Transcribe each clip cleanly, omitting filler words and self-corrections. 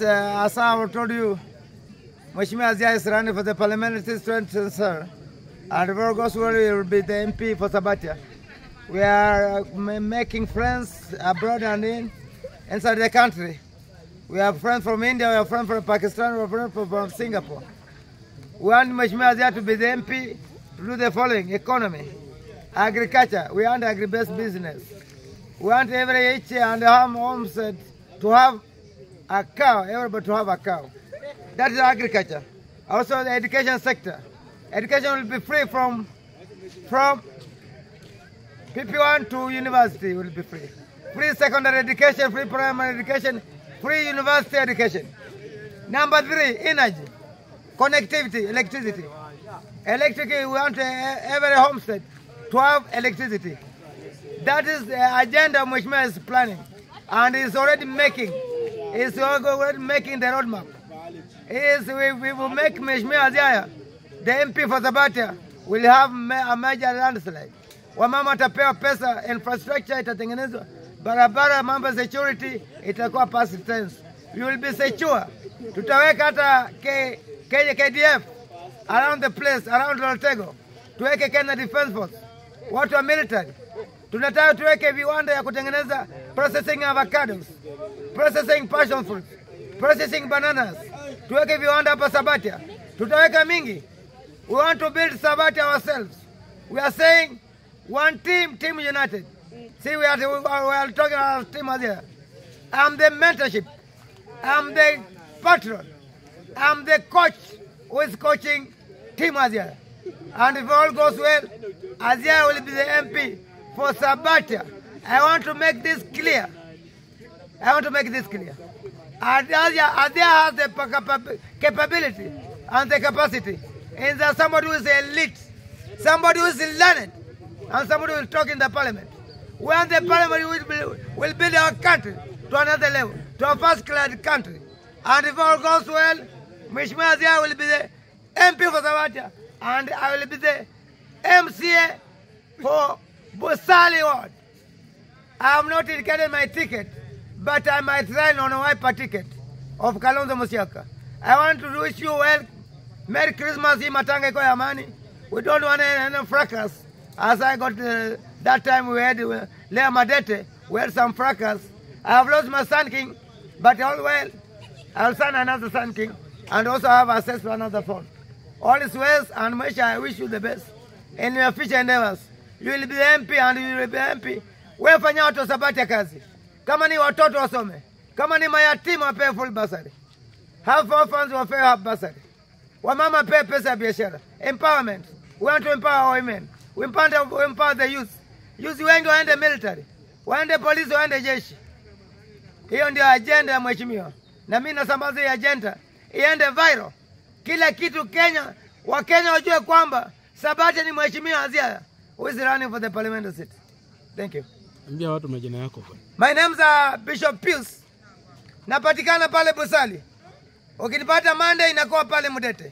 Yes, as I told you, Mheshimiwa Azia is running for the parliamentary strength, sir. And very Goswell will be the MP for Sabatia. We are making friends abroad and inside the country. We have friends from India, we have friends from Pakistan, we have friends from Singapore. We want Mheshimiwa Azia to be the MP to do the following: economy, agriculture. We want agri-based business. We want every each and homestead to have a cow, everybody to have a cow. That is agriculture. Also the education sector. Education will be free from PP1 to university will be free. Free secondary education, free primary education, free university education. Number 3, energy, connectivity, electricity. Electricity, we want every homestead to have electricity. That is the agenda Mheshimiwa is planning, and is already making. Is already making the roadmap. We will make Mheshimiwa Azia the MP for Sabatia. Will have a major landslide. Wamama watapewa pesa, infrastructure itatengenezwa, barabara, mambo security itakuwa past tense. We will be secure. Tutaweka hata KDF around the place, around Loltego. Tuweke Kenya Defense Force, watu wa military. Tunataka tuweke viwanda ya kutengeneza processing avocados, processing passion fruit, processing bananas. Tuweke viwanda hapa Sabatia. Tutaweka mingi. We want to build Sabatia ourselves. We are saying one team, team united. See, we are talking about team Azia. I'm the mentorship. I'm the patron. I'm the coach who is coaching team Azia. And if all goes well, Azia will be the MP for Sabatia. I want to make this clear. And Azia has the capability and the capacity. And there's somebody who is elite, somebody who is learned, and somebody who will talk in the parliament. When the parliament will build our country to another level, to a first-class country. And if all goes well, Mheshimiwa Azia will be the MP for Sabatia, and I will be the MCA for Busali Ward. I am not indicating my ticket, but I might run on a wiper ticket of Kalonzo Musyoka. I want to wish you well. Merry Christmas, Matanga kwa amani. We don't want any fracas. As I got that time we had Lea Madete, we had some fracas. I have lost my Sun King, but all well. I'll send another Sun King and also have access to another phone. All is well, and I wish you the best in your future endeavors. You will be the MP and you will be the MP. Wewe fanya watu Sabatia kazi. Kama ni watoto wasome. Kama ni mayatima wapewe full bursary. Have orphans wapewe half bursary. Wamama pay pesa biashara. Empowerment. We want to empower our women. We empower the youth. Youth wengi waende military. Waende polisi, waende jeshi. Hiyo ndio agenda ya Mheshimiwa. Na mimi nasambaza hii agenda iende viral. Kila kitu Kenya, Wakenya wajue kwamba Sabatia ni Mheshimiwa Azia who is running for the parliamentary seat. Thank you. Ambia watu majina yako. My name is Bishop Pius. Napatikana pale Busali. Ukinipata Monday inakuwa pale Mudete.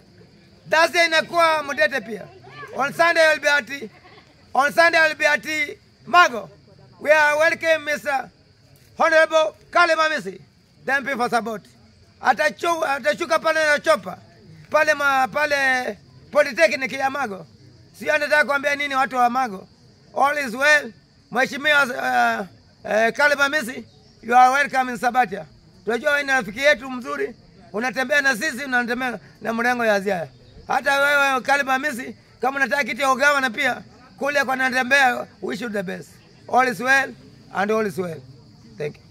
Thursday inakuwa Mudete pia. On Sunday I will be at Mago. We are welcome Mr. Honorable Kalema Misi, the MP for Saboti. Atashuka pale na chopa. Pale Polytechnic ya Mago. Sio anataka kuambia nini watu wa Mago. All is well. Mheshimiwa Kalema Misi, you are welcome in Sabatia. Tunajua wewe ni rafiki yetu mzuri. Unatembea na sisi, unatembea na mrengo ya Azia. Hata wewe Kalema Misi, kama unataka kiti ya ugavana pia kule kwa natembea, wish you the best. All is well and all is well. Thank you.